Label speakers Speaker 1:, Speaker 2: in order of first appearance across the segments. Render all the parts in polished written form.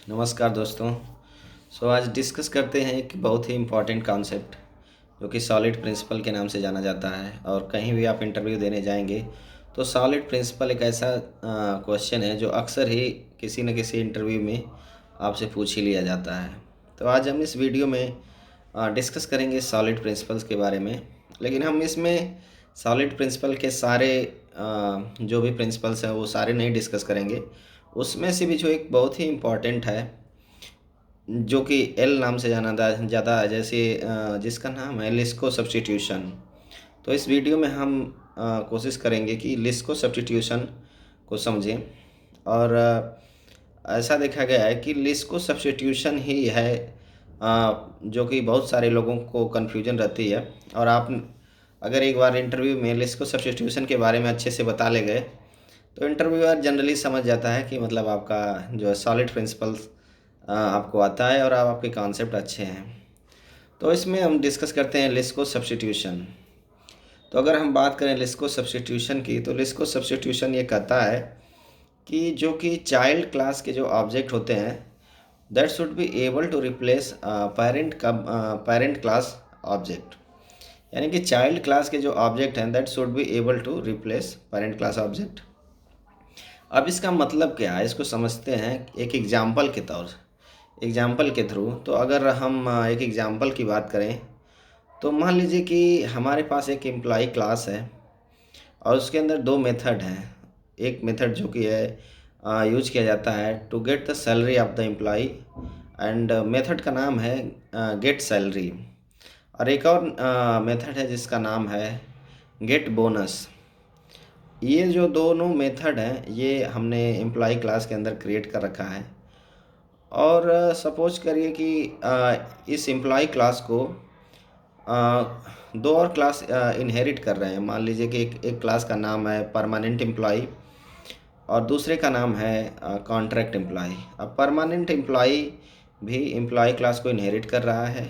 Speaker 1: नमस्कार दोस्तों। आज डिस्कस करते हैं एक बहुत ही इम्पॉर्टेंट कॉन्सेप्ट जो कि सॉलिड प्रिंसिपल के नाम से जाना जाता है। और कहीं भी आप इंटरव्यू देने जाएंगे तो सॉलिड प्रिंसिपल एक ऐसा क्वेश्चन है जो अक्सर ही किसी न किसी इंटरव्यू में आपसे पूछ ही लिया जाता है। तो आज हम इस वीडियो में डिस्कस करेंगे सॉलिड प्रिंसिपल्स के बारे में। लेकिन हम इसमें सॉलिड प्रिंसिपल के सारे जो भी प्रिंसिपल्स हैं वो सारे नहीं डिस्कस करेंगे। उसमें से भी जो एक बहुत ही इम्पॉर्टेंट है जो कि एल नाम से जाना ज़्यादा है, जैसे जिसका नाम है लिस्को सब्स्टिट्यूशन। तो इस वीडियो में हम कोशिश करेंगे कि लिस्को सब्स्टिट्यूशन को समझें। और ऐसा देखा गया है कि लिस्को सब्स्टिट्यूशन ही है जो कि बहुत सारे लोगों को कन्फ्यूजन रहती है। और आप अगर एक बार इंटरव्यू में लिस्को सब्स्टिट्यूशन के बारे में अच्छे से बता ले गए तो इंटरव्यूअर जनरली समझ जाता है कि मतलब आपका जो है सॉलिड प्रिंसिपल्स आपको आता है और आप आपके कॉन्सेप्ट अच्छे हैं। तो इसमें हम डिस्कस करते हैं लिस्को सब्स्टिट्यूशन। तो अगर हम बात करें लिस्को सब्स्टिट्यूशन की तो लिस्को सब्स्टिट्यूशन ये कहता है कि जो कि चाइल्ड क्लास के जो ऑब्जेक्ट होते हैं that should be able to replace parent class object. यानी कि चाइल्ड क्लास के जो ऑब्जेक्ट हैं that should be able to replace parent class object. अब इसका मतलब क्या है इसको समझते हैं एक एग्जाम्पल के थ्रू। तो अगर हम एक एग्जाम्पल की बात करें तो मान लीजिए कि हमारे पास एक एम्प्लॉय क्लास है और उसके अंदर दो मेथड हैं। एक मेथड जो कि है यूज किया जाता है to get the salary of the employee and method का नाम है गेट सैलरी। और एक और मेथड है जिसका नाम है गेट बोनस। ये जो दोनों मेथड हैं ये हमने एम्प्लॉय क्लास के अंदर क्रिएट कर रखा है। और सपोज करिए कि इस एम्प्लॉय क्लास को दो और क्लास इनहेरिट कर रहे हैं। मान लीजिए कि एक क्लास का नाम है परमानेंट एम्प्लॉय और दूसरे का नाम है कॉन्ट्रैक्ट एम्प्लॉय। अब परमानेंट एम्प्लॉय भी एम्प्लॉय क्लास को इनहेरिट कर रहा है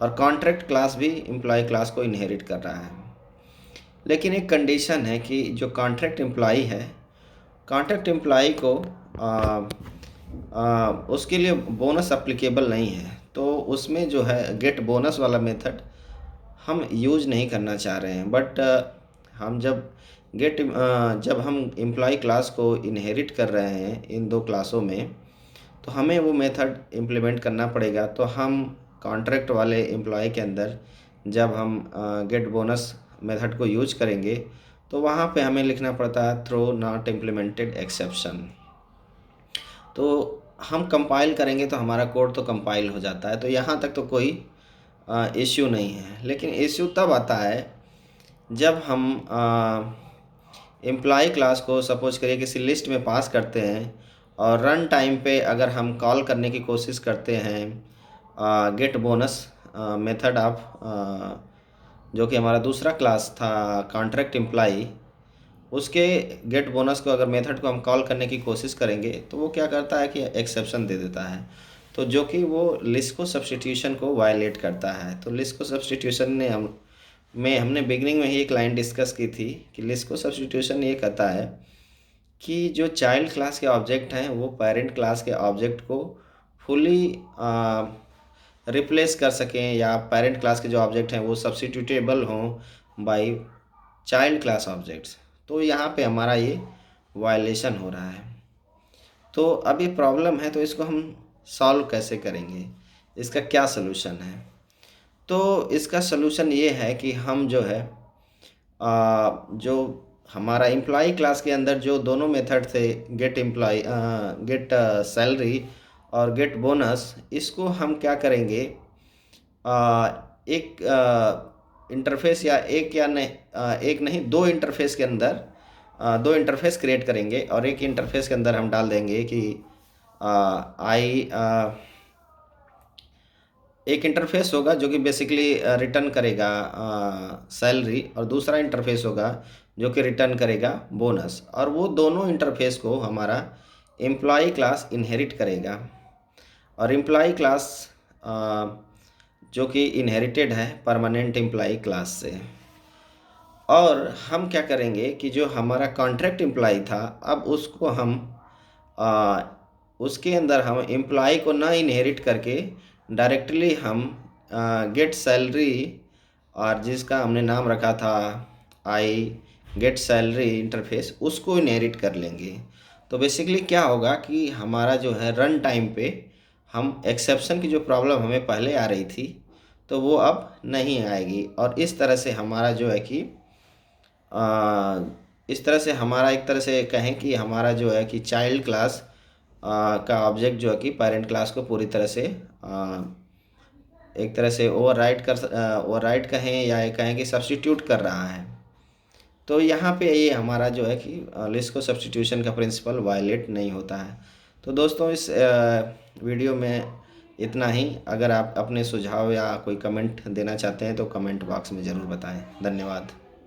Speaker 1: और कॉन्ट्रैक्ट क्लास भी एम्प्लॉय क्लास को इनहेरिट कर रहा है। लेकिन एक कंडीशन है कि जो कॉन्ट्रैक्ट एम्प्लॉय है कॉन्ट्रैक्ट एम्प्लॉय को उसके लिए बोनस अप्लीकेबल नहीं है। तो उसमें जो है गेट बोनस वाला मेथड हम यूज नहीं करना चाह रहे हैं। बट हम जब हम एम्प्लॉय क्लास को इनहेरिट कर रहे हैं इन दो क्लासों में तो हमें वो मेथड इम्प्लीमेंट करना पड़ेगा। तो हम कॉन्ट्रैक्ट वाले एम्प्लॉय के अंदर जब हम गेट बोनस मेथड को यूज करेंगे तो वहाँ पे हमें लिखना पड़ता है थ्रो नॉट इम्प्लीमेंटेड एक्सेप्शन। तो हम कंपाइल करेंगे तो हमारा कोड तो कंपाइल हो जाता है। तो यहाँ तक तो कोई इश्यू नहीं है। लेकिन इश्यू तब आता है जब हम एम्प्लॉय क्लास को सपोज करिए किसी लिस्ट में पास करते हैं और रन टाइम पे अगर हम कॉल करने की कोशिश करते हैं गेट बोनस मेथड ऑफ जो कि हमारा दूसरा क्लास था कॉन्ट्रैक्ट एम्प्लॉय, उसके गेट बोनस को अगर मेथड को हम कॉल करने की कोशिश करेंगे तो वो क्या करता है कि एक्सेप्शन दे देता है। तो जो कि वो लिस्को सब्स्टिट्यूशन को वायलेट करता है। तो लिस्को सब्स्टिट्यूशन ने हमने बिगनिंग में ही एक लाइन डिस्कस की थी कि लिस्को सब्स्टिट्यूशन ये कहता है कि जो चाइल्ड क्लास के ऑब्जेक्ट हैं वो पेरेंट क्लास के ऑब्जेक्ट को फुली रिप्लेस कर सकें या पेरेंट क्लास के जो ऑब्जेक्ट हैं वो सब्स्टिट्यूटेबल हों बाय चाइल्ड क्लास ऑब्जेक्ट्स। तो यहाँ पे हमारा ये वायलेशन हो रहा है। तो अब ये प्रॉब्लम है तो इसको हम सॉल्व कैसे करेंगे, इसका क्या सलूशन है। तो इसका सलूशन ये है कि हम जो है जो हमारा एम्प्लॉय क्लास के अंदर जो दोनों मेथड थे गेट सैलरी और गेट बोनस, इसको हम क्या करेंगे एक इंटरफेस या एक नहीं दो इंटरफेस के अंदर दो इंटरफेस क्रिएट करेंगे। और एक इंटरफेस के अंदर हम डाल देंगे कि आई एक इंटरफेस होगा जो कि बेसिकली रिटर्न करेगा सैलरी और दूसरा इंटरफेस होगा जो कि रिटर्न करेगा बोनस। और वो दोनों इंटरफेस को हमारा एम्प्लॉय क्लास इनहेरिट करेगा। और एम्प्लॉय क्लास जो कि इनहेरिटेड है परमानेंट एम्प्लॉय क्लास से। और हम क्या करेंगे कि जो हमारा कॉन्ट्रैक्ट एम्प्लॉय था अब उसको हम उसके अंदर हम एम्प्लॉय को ना इनहेरिट करके डायरेक्टली हम गेट सैलरी, और जिसका हमने नाम रखा था आई गेट सैलरी इंटरफेस, उसको इनहेरिट कर लेंगे। तो बेसिकली क्या होगा कि हमारा जो है रन टाइम पे हम एक्सेप्शन की जो प्रॉब्लम हमें पहले आ रही थी तो वो अब नहीं आएगी। और इस तरह से हमारा जो है कि इस तरह से हमारा एक तरह से कहें कि हमारा जो है कि चाइल्ड क्लास का ऑब्जेक्ट जो है कि पेरेंट क्लास को पूरी तरह से एक तरह से ओवरराइड कहें या ये कहें कि सब्स्टिट्यूट कर रहा है। तो यहाँ पे ये हमारा जो है कि लिस्ट को सब्स्टिट्यूशन का प्रिंसिपल वायलेट नहीं होता है। तो दोस्तों इस वीडियो में इतना ही। अगर आप अपने सुझाव या कोई कमेंट देना चाहते हैं तो कमेंट बॉक्स में ज़रूर बताएं। धन्यवाद।